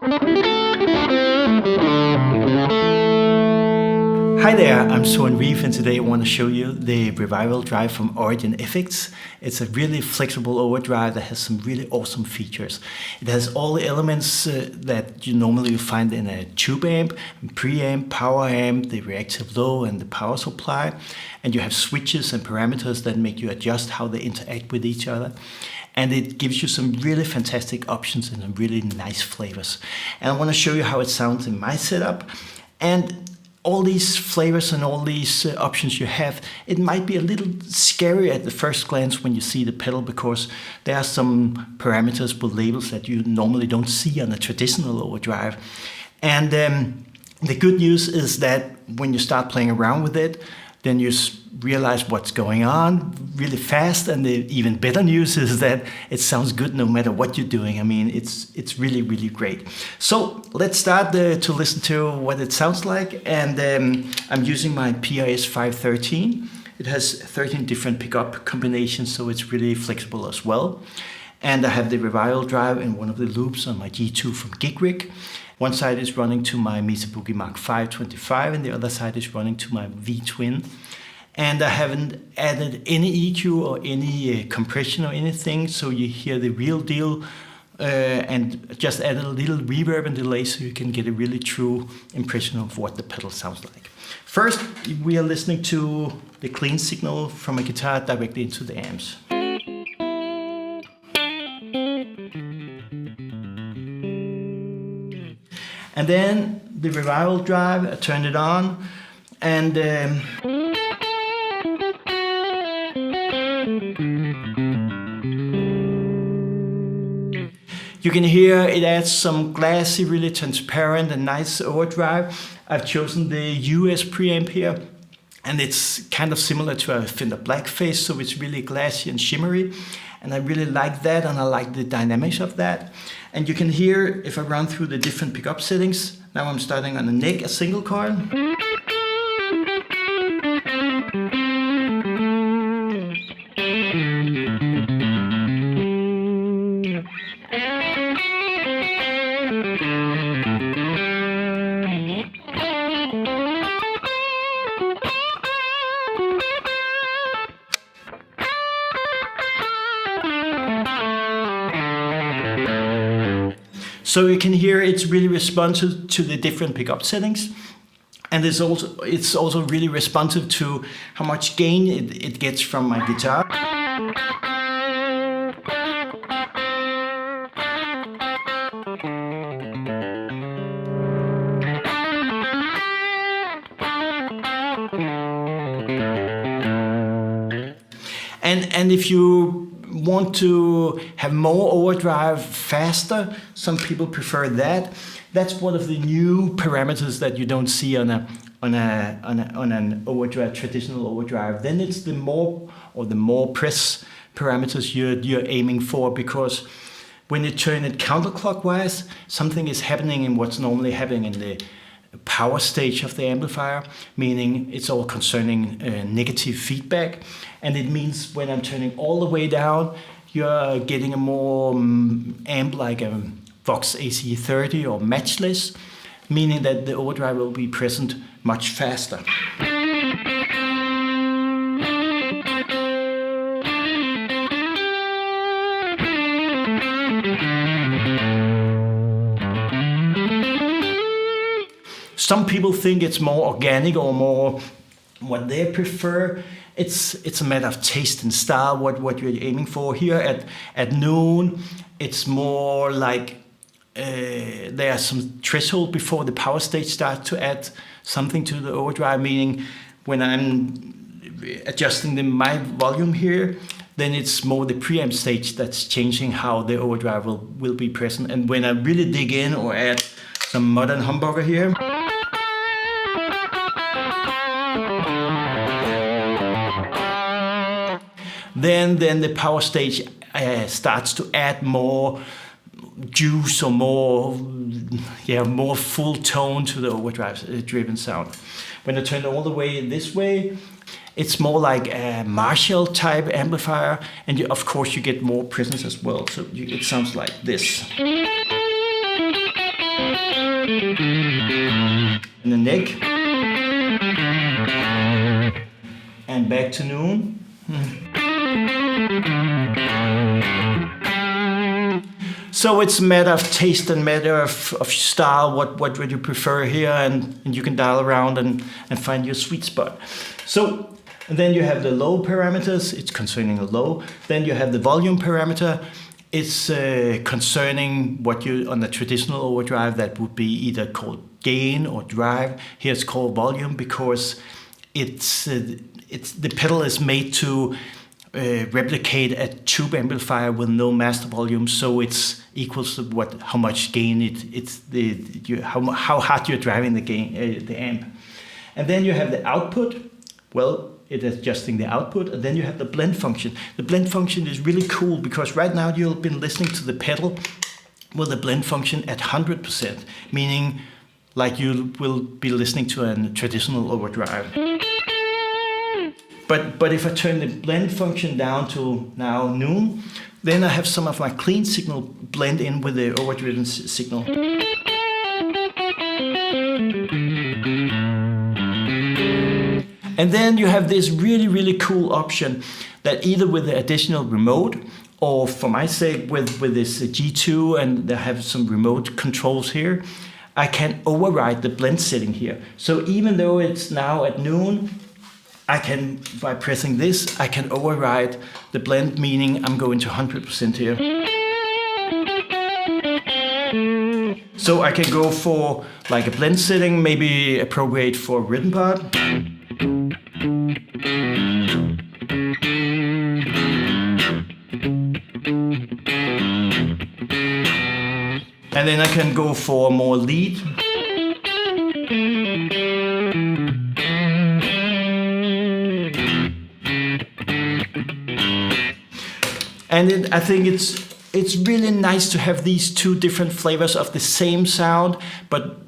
Hi there, I'm Soren Reiff, and today I want to show you the Revival Drive from Origin FX. It's a really flexible overdrive that has some really awesome features. It has all the elements that you normally find in a tube amp, preamp, power amp, the reactive low and the power supply. And you have switches and parameters that make you adjust how they interact with each other. And it gives you some really fantastic options and some really nice flavors. And I want to show you how it sounds in my setup. And all these flavors and all these options you have, it might be a little scary at the first glance when you see the pedal, because there are some parameters with labels that you normally don't see on a traditional overdrive. And the good news is that when you start playing around with it, then you realize what's going on really fast. And the even better news is that it sounds good no matter what you're doing. I mean, it's really, really great. So let's start to listen to what it sounds like. And I'm using my PRS 513. It has 13 different pickup combinations, so it's really flexible as well. And I have the Revival Drive in one of the loops on my G2 from Gig. One side is running to my Mesa Boogie Mark 525 and the other side is running to my V-Twin. And I haven't added any EQ or any compression or anything, so you hear the real deal, and just added a little reverb and delay so you can get a really true impression of what the pedal sounds like. First, we are listening to the clean signal from a guitar directly into the amps. And then the Revival Drive, I turned it on, and you can hear it adds some glassy, really transparent and nice overdrive. I've chosen the US preamp here, and it's kind of similar to a Fender Blackface, so it's really glassy and shimmery. And I really like that, and I like the dynamics of that. And you can hear, if I run through the different pickup settings, now I'm starting on the neck, a single coil. So you can hear it's really responsive to the different pickup settings. And it's also really responsive to how much gain it gets from my guitar. And if you want to have more overdrive faster, some people prefer that. That's one of the new parameters that you don't see on an overdrive, traditional overdrive. Then it's the more press parameters you're aiming for, because when you turn it counterclockwise, something is happening in what's normally happening in the power stage of the amplifier, meaning it's all concerning negative feedback. And it means when I'm turning all the way down, you're getting a more amp like a Vox AC30 or matchless, meaning that the overdrive will be present much faster. Some people think it's more organic or more what they prefer. It's a matter of taste and style, what you're aiming for. Here at noon, it's more like there's some threshold before the power stage starts to add something to the overdrive, meaning when I'm adjusting my volume here, then it's more the preamp stage that's changing how the overdrive will be present. And when I really dig in or add some modern humbucker here, then the power stage starts to add more juice or more full tone to the overdrive driven sound. When I turn it all the way this way, it's more like a Marshall type amplifier, and of course you get more presence as well. So it sounds like this. And the neck. And back to noon. So it's a matter of taste and matter of style, what would you prefer here, and you can dial around and find your sweet spot. So and then you have the low parameters, it's concerning the low. Then you have the volume parameter, it's concerning what you, on the traditional overdrive, that would be either called gain or drive. Here it's called volume because it's the pedal is made to replicate a tube amplifier with no master volume, so it's equals to how much gain how hard you're driving the amp. And then you have the output. Well, it is adjusting the output, and then you have the blend function. The blend function is really cool because right now you've been listening to the pedal with the blend function at 100%, meaning like you will be listening to a traditional overdrive. But if I turn the blend function down to now noon, then I have some of my clean signal blend in with the overdriven signal. And then you have this really, really cool option that either with the additional remote or for my sake with this G2, and they have some remote controls here, I can override the blend setting here. So even though it's now at noon, I can, by pressing this, I can override the blend, meaning I'm going to 100% here. So I can go for like a blend setting, maybe appropriate for a rhythm part. And then I can go for more lead. And I think it's really nice to have these two different flavors of the same sound, but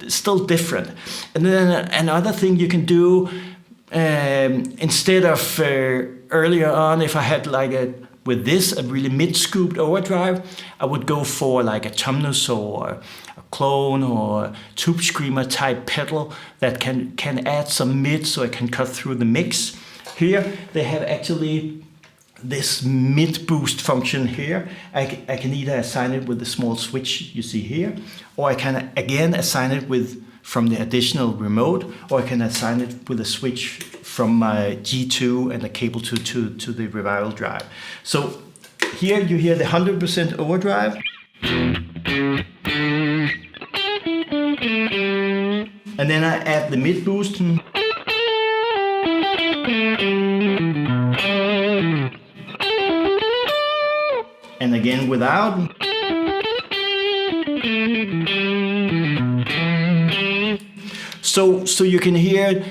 still different. And then another thing you can do, instead of earlier on, if I had like a really mid-scooped overdrive, I would go for like a Tumnus or a clone or a tube screamer type pedal that can add some mid so I can cut through the mix. Here they have actually this mid boost function here. I can either assign it with the small switch you see here, or I can again assign it from the additional remote, or I can assign it with a switch from my G2 and a cable to the Revival drive. So here you hear the 100% overdrive. And then I add the mid boost. And again without. So you can hear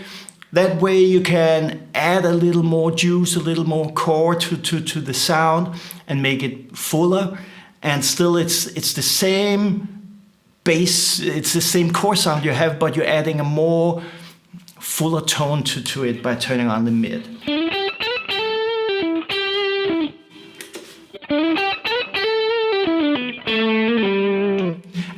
that way. You can add a little more juice, a little more core to the sound and make it fuller. And still it's the same bass, it's the same core sound you have, but you're adding a more fuller tone to it by turning on the mid.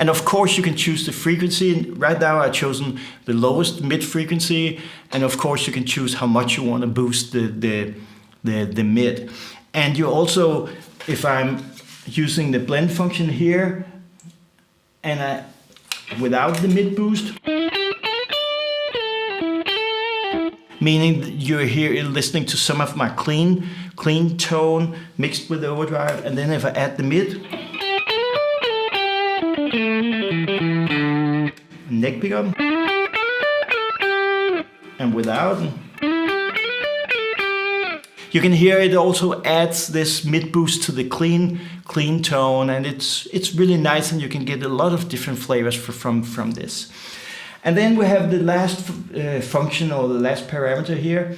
And of course you can choose the frequency. Right now I've chosen the lowest mid frequency, and of course you can choose how much you want to boost the mid. And you also, if I'm using the blend function here and without the mid boost, meaning you're here listening to some of my clean tone mixed with the overdrive, and then if I add the mid, neck pickup, and without, you can hear it also adds this mid boost to the clean tone, and it's really nice, and you can get a lot of different flavors from this. And then we have the last function, or the last parameter here.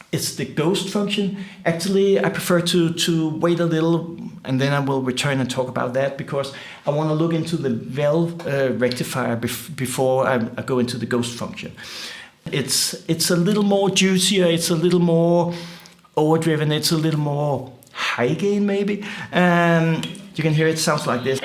It's the ghost function. Actually, I prefer to wait a little, and then I will return and talk about that, because I want to look into the valve rectifier before I go into the ghost function. It's a little more juicier, it's a little more overdriven, it's a little more high gain maybe. You can hear it sounds like this.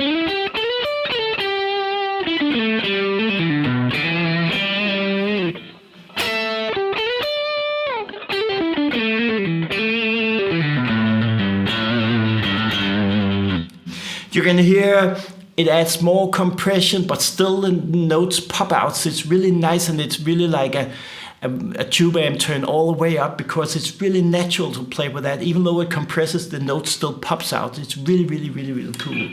You can hear it adds more compression, but still the notes pop out. So it's really nice, and it's really like a tube amp turned all the way up, because it's really natural to play with that. Even though it compresses, the note still pops out. It's really, really, really, really cool.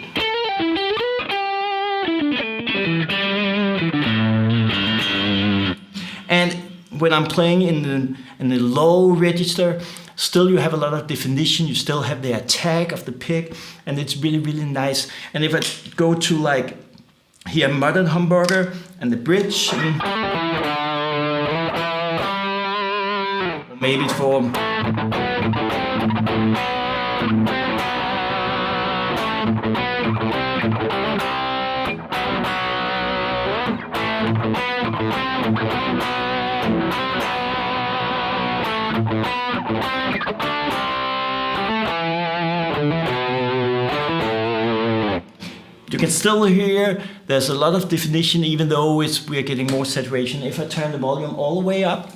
And when I'm playing in the low register, still you have a lot of definition. You still have the attack of the pick, and it's really, really nice. And if I go to like here, Modern Hamburger and the bridge, maybe for you can still hear there's a lot of definition, even though we're getting more saturation. If I turn the volume all the way up,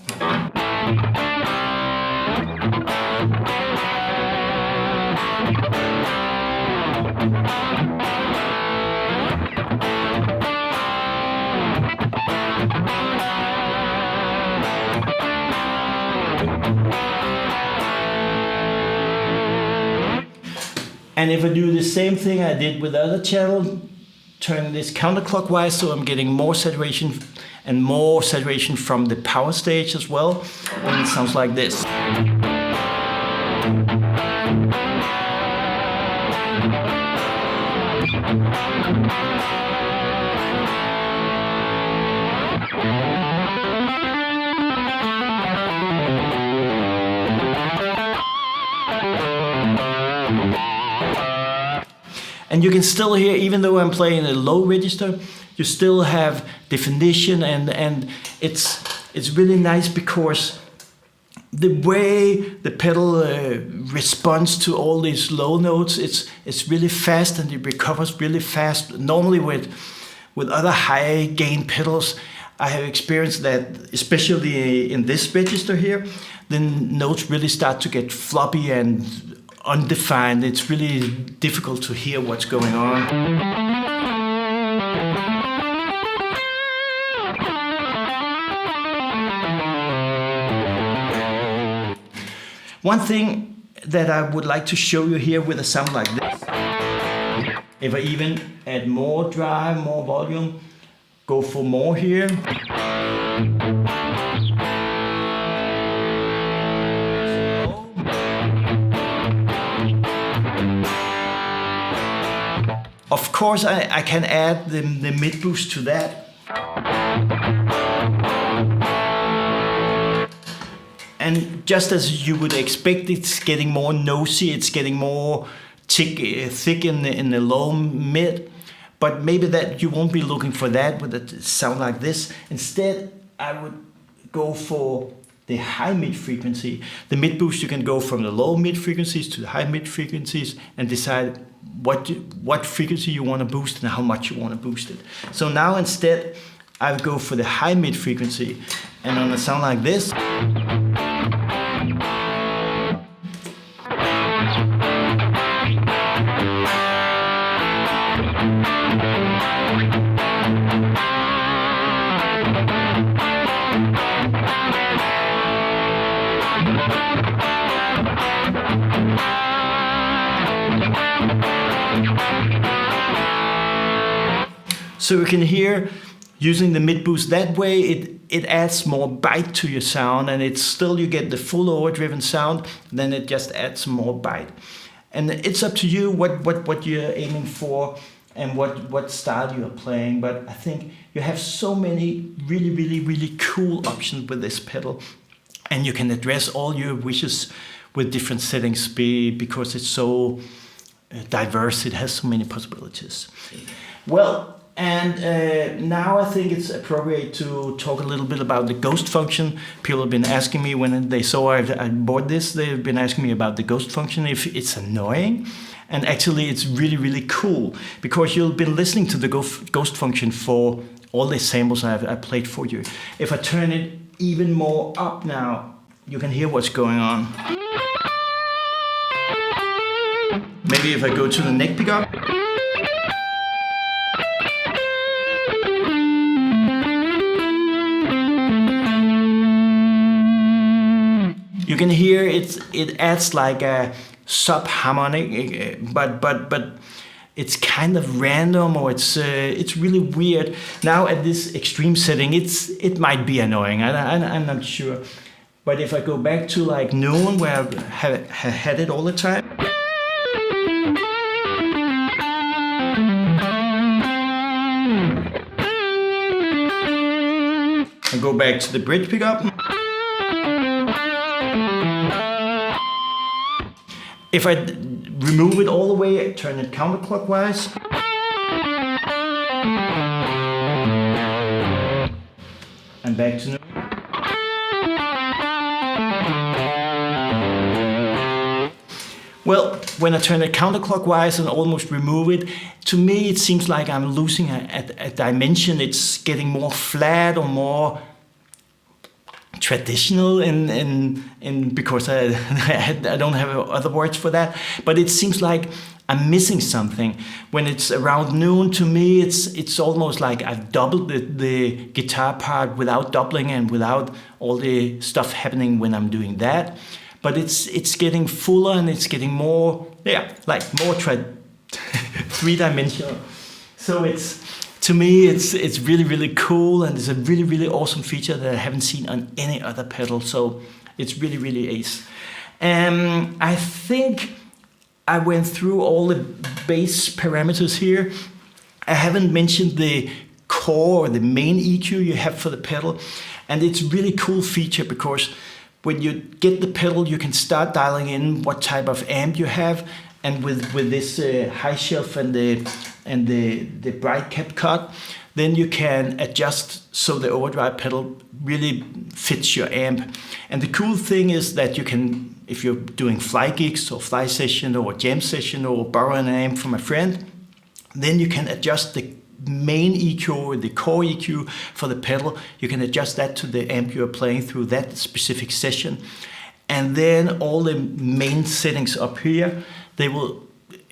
and if I do the same thing I did with the other channel, turn this counterclockwise, so I'm getting more saturation from the power stage as well, and it sounds like this. And you can still hear, even though I'm playing a low register, you still have definition, and it's really nice, because the way the pedal responds to all these low notes, it's really fast, and it recovers really fast. Normally with other high gain pedals, I have experienced that, especially in this register here, the notes really start to get floppy and undefined. It's really difficult to hear what's going on. One thing that I would like to show you here with a sound like this, if I even add more drive, more volume, go for more here. Of course, I can add the mid boost to that. And just as you would expect, it's getting more nosy, it's getting more thick in the low mid. But maybe that you won't be looking for that with a sound like this. Instead, I would go for the high mid frequency. The mid boost, you can go from the low mid frequencies to the high mid frequencies and decide what frequency you want to boost and how much you want to boost it. So now instead, I would go for the high mid frequency, and on a sound like this, so you can hear, using the mid boost that way, it adds more bite to your sound, and it's still, you get the full overdriven sound, then it just adds some more bite. And it's up to you what you're aiming for and what style you're playing, but I think you have so many really, really, really cool options with this pedal, and you can address all your wishes with different settings because it's so diverse, it has so many possibilities. Well, and now I think it's appropriate to talk a little bit about the ghost function. People have been asking me when they saw I bought this, they've been asking me about the ghost function, if it's annoying. And actually it's really, really cool, because you've been listening to the ghost function for all the samples I played for you. If I turn it even more up now, you can hear what's going on. Maybe if I go to the neck pickup. You can hear it adds like a sub-harmonic, but it's kind of random, or it's really weird. Now at this extreme setting, it might be annoying. I'm not sure. But if I go back to like noon, where I have had it all the time, and go back to the bridge pickup. If I remove it all the way, turn it counterclockwise, and back to noon. Well, when I turn it counterclockwise and almost remove it, to me it seems like I'm losing a dimension. It's getting more flat or more traditional, and because I don't have other words for that. But it seems like I'm missing something. When it's around noon, to me it's almost like I've doubled the guitar part without doubling and without all the stuff happening when I'm doing that. But it's getting fuller, and it's getting more, like more three-dimensional. So to me it's really, really cool, and it's a really, really awesome feature that I haven't seen on any other pedal. So it's really, really ace. I think I went through all the bass parameters here. I haven't mentioned the core or the main EQ you have for the pedal, and it's a really cool feature because when you get the pedal, you can start dialing in what type of amp you have, and with this high shelf and the bright cap cut, then you can adjust so the overdrive pedal really fits your amp. And the cool thing is that you can, if you're doing fly gigs or fly session or jam session or borrow an amp from a friend, then you can adjust the main EQ or the core EQ for the pedal. You can adjust that to the amp you're playing through that specific session. And then all the main settings up here, they will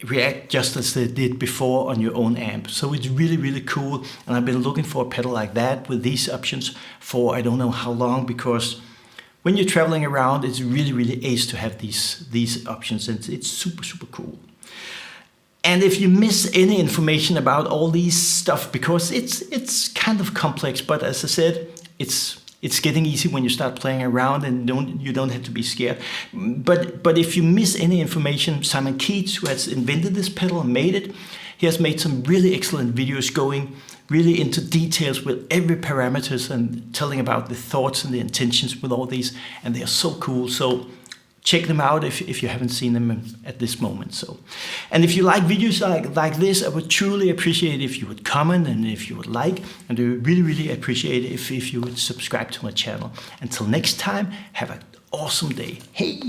react just as they did before on your own amp. So it's really, really cool. And I've been looking for a pedal like that with these options for I don't know how long, because when you're traveling around, it's really, really ace to have these options, and it's super, super cool. And if you miss any information about all these stuff, because it's kind of complex, but as I said, it's getting easy when you start playing around, and you don't have to be scared. But if you miss any information, Simon Keats, who has invented this pedal and made it, he has made some really excellent videos going really into details with every parameters and telling about the thoughts and the intentions with all these, and they are so cool. So check them out if you haven't seen them at this moment. So, and if you like videos like this, I would truly appreciate if you would comment and if you would like, and I would really, really appreciate it if you would subscribe to my channel. Until next time, have an awesome day. Hey!